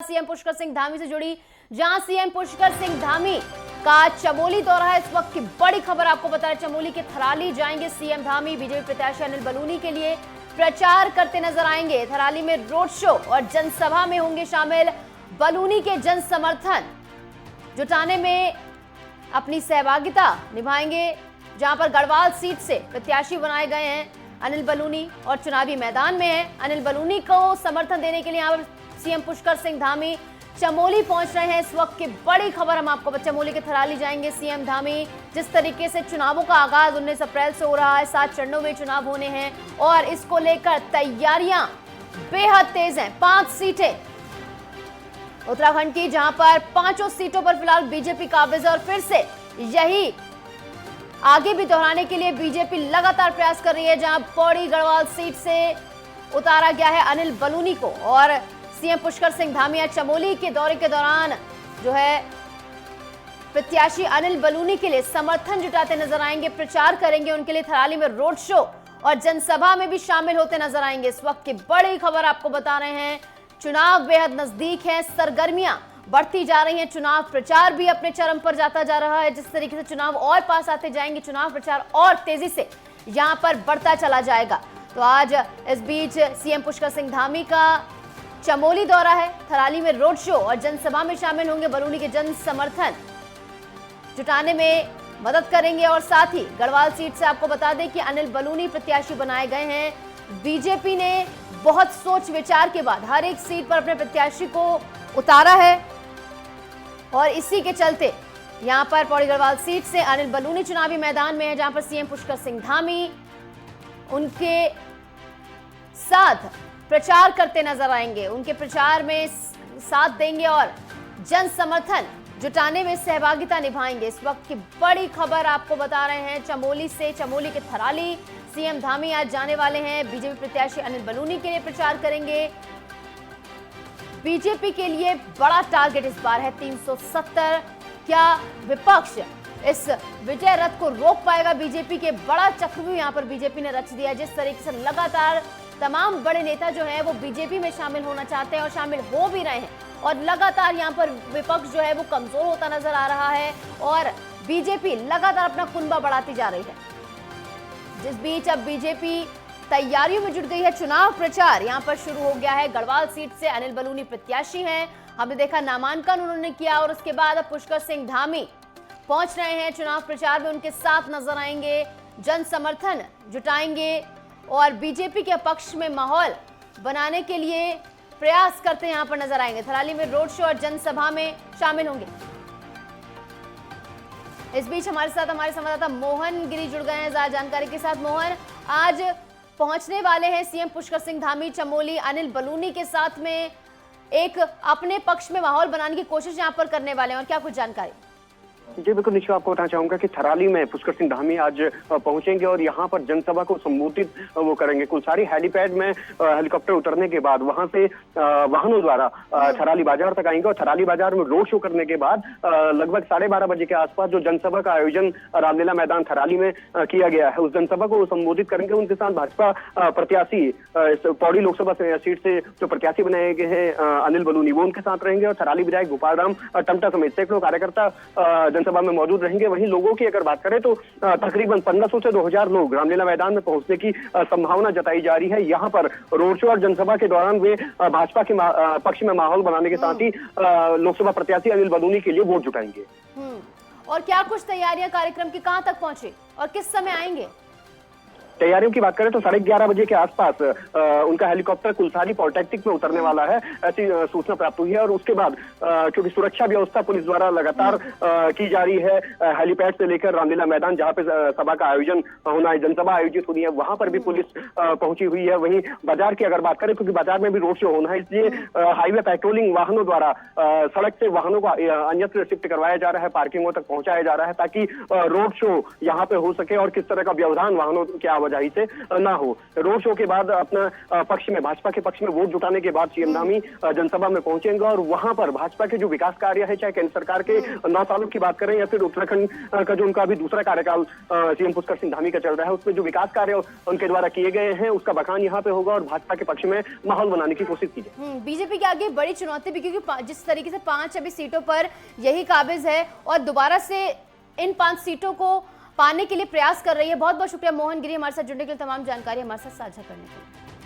CM Pushkar Singh Dhami से जुड़ी, जहां सीएम पुष्कर सिंह धामी का चमोली दौरा है। इस वक्त की बड़ी खबर आपको बता रहे, चमोली के थराली जाएंगे सीएम धामी। बीजेपी प्रत्याशी अनिल बलूनी के लिए प्रचार करते नजर आएंगे। थराली में रोड शो और जनसभा में होंगे शामिल। बलूनी के जन समर्थन जुटाने में अपनी सहभागिता निभाएंगे, जहां पर गढ़वाल सीट से प्रत्याशी बनाए गए हैं अनिल बलूनी और चुनावी मैदान में है। अनिल बलूनी को समर्थन देने के लिए यहाँ पर सीएम पुष्कर सिंह धामी चमोली पहुंच रहे हैं। इस वक्त की बड़ी खबर हम आपको, चमोली के थराली जाएंगे सीएम धामी। जिस तरीके से चुनावों का आगाज 19 अप्रैल से हो रहा है, 7 चरणों में चुनाव होने हैं और इसको लेकर तैयारियां बेहद तेज हैं। 5 सीटें उत्तराखंड की, जहां पर 5 सीटों पर फिलहाल बीजेपी काबिज है और फिर से यही आगे भी दोहराने के लिए बीजेपी लगातार प्रयास कर रही है। जहां पौड़ी गढ़वाल सीट से उतारा गया है अनिल बलूनी को और सीएम पुष्कर सिंह धामी आज चमोली के दौरे के दौरान जो है प्रत्याशी अनिल बलूनी के लिए समर्थन जुटाते नजर आएंगे, प्रचार करेंगे उनके लिए। थराली में रोड शो और जनसभा में भी शामिल होते नजर आएंगे। इस वक्त की बड़ी खबर आपको बता रहे हैं, चुनाव बेहद नजदीक है, सरगर्मियां बढ़ती जा रही हैं, चुनाव प्रचार भी अपने चरम पर जाता जा रहा है। जिस तरीके से चुनाव और पास आते जाएंगे, चुनाव प्रचार और तेजी से यहां पर बढ़ता चला जाएगा। तो आज इस बीच सीएम पुष्कर सिंह धामी का चमोली दौरा है, थराली में रोड शो और जनसभा में शामिल होंगे। बलूनी के जन समर्थन जुटाने में मदद करेंगे और साथ ही गढ़वाल सीट से आपको बता दें कि अनिल बलूनी प्रत्याशी बनाए गए हैं। बीजेपी ने बहुत सोच विचार के बाद हर एक सीट पर अपने प्रत्याशी को उतारा है और इसी के चलते यहां पर पौड़ी गढ़वाल सीट से अनिल बलूनी चुनावी मैदान में है, जहां पर सीएम पुष्कर सिंह धामी उनके साथ प्रचार करते नजर आएंगे, उनके प्रचार में साथ देंगे और जन समर्थन जुटाने में सहभागिता निभाएंगे। इस वक्त की बड़ी खबर आपको बता रहे हैं चमोली से, चमोली के थराली सीएम धामी आज जाने वाले हैं। बीजेपी प्रत्याशी अनिल बलूनी के लिए प्रचार करेंगे। बीजेपी के लिए बड़ा टारगेट इस बार है 370। क्या विपक्ष इस विजय रथ को रोक पाएगा? बीजेपी के बड़ा चक्रव्यूह यहां पर बीजेपी ने रच दिया है। जिस तरीके से लगातार तमाम बड़े नेता जो हैं वो बीजेपी में शामिल होना चाहते हैं और शामिल हो भी रहे हैं और लगातार यहां पर विपक्ष जो है वो कमजोर होता नजर आ रहा है और बीजेपी लगातार अपना कुनबा बढ़ाती जा रही है। जिस बीच अब बीजेपी तैयारियों में जुट गई है, चुनाव प्रचार यहां पर शुरू हो गया है। गढ़वाल सीट से अनिल बलूनी प्रत्याशी हैं, हमने देखा नामांकन उन्होंने किया और उसके बाद अब पुष्कर सिंह धामी पहुंच रहे हैं चुनाव प्रचार में, उनके साथ नजर आएंगे, जन समर्थन जुटाएंगे और बीजेपी के पक्ष में माहौल बनाने के लिए प्रयास करते यहां पर नजर आएंगे। थराली में रोड शो और जनसभा में शामिल होंगे। इस बीच हमारे साथ हमारे संवाददाता मोहन गिरी जुड़ गए हैं ज्यादा जानकारी के साथ। मोहन, आज पहुंचने वाले हैं सीएम पुष्कर सिंह धामी चमोली, अनिल बलूनी के साथ में एक अपने पक्ष में माहौल बनाने की कोशिश यहां पर करने वाले हैं और क्या कुछ जानकारी? जी बिल्कुल निश्चय, आपको बताना चाहूंगा कि थराली में पुष्कर सिंह धामी आज पहुंचेंगे और यहां पर जनसभा को संबोधित वो करेंगे। कुलसारी हेलीपैड में हेलीकॉप्टर उतरने के बाद वहां से वाहनों द्वारा थराली बाजार तक आएंगे और थराली बाजार में रोड शो करने के बाद लगभग 12:30 बजे के आसपास जो जनसभा का आयोजन रामलीला मैदान थराली में किया गया है, उस जनसभा को संबोधित करेंगे। उनके साथ भाजपा प्रत्याशी पौड़ी लोकसभा सीट से जो प्रत्याशी बनाए गए हैं अनिल बलूनी, वो उनके साथ रहेंगे और थराली विधायक गोपाल राम टमटा समेत सैकड़ों कार्यकर्ता जनसभा में मौजूद रहेंगे। वहीं लोगों की अगर बात करें तो तकरीबन 1500 से 2000 लोग रामलीला मैदान में पहुंचने की संभावना जताई जा रही है। यहां पर रोड शो और जनसभा के दौरान वे भाजपा के पक्ष में माहौल बनाने के साथ ही लोकसभा प्रत्याशी अनिल बलूनी के लिए वोट जुटाएंगे। और क्या कुछ तैयारियां कार्यक्रम की कहां तक पहुंची और किस समय आएंगे? तैयारियों की बात करें तो 11:30 बजे के आसपास उनका हेलीकॉप्टर कुलसारी पॉलिटेक्निक में उतरने वाला है, ऐसी सूचना प्राप्त हुई है। और उसके बाद क्योंकि सुरक्षा व्यवस्था पुलिस द्वारा लगातार की जा रही है, हेलीपैड से लेकर रामलीला मैदान जहां पे सभा का आयोजन होना है, जनसभा आयोजित होनी है, वहां पर भी पुलिस पहुंची हुई है। वहीं बाजार की अगर बात करें, क्योंकि बाजार में भी रोड शो होना है, इसलिए हाईवे पेट्रोलिंग वाहनों द्वारा सड़क से वाहनों को अन्यत्र शिफ्ट करवाया जा रहा है, पार्किंगों तक पहुंचाया जा रहा है, ताकि रोड शो यहाँ पे हो सके और किस तरह का व्यवधान वाहनों की आवाजाही से ना हो। रोड शो के बाद अपना पक्ष में, भाजपा के पक्ष में वोट जुटाने के बाद सीएम धामी जनसभा में पहुंचेंगे और वहां पर भाजपा के जो विकास कार्य है, चाहे केंद्र सरकार के 9 सालों की बात करें या फिर उत्तराखंड का जो उनका अभी दूसरा कार्यकाल सीएम पुष्कर सिंह धामी का चल रहा है, उसमें जो विकास कार्य उनके द्वारा किए गए हैं उसका बखान यहाँ पे होगा और भाजपा के पक्ष में माहौल बनाने की कोशिश की जाए। बीजेपी के आगे बड़ी चुनौती भी, क्योंकि जिस तरीके से 5 अभी सीटों पर यही काबिज है और दोबारा से इन 5 सीटों को पाने के लिए प्रयास कर रही है। बहुत बहुत शुक्रिया मोहन गिरी हमारे साथ जुड़ने के लिए, तमाम जानकारी हमारे साथ साझा करने के लिए।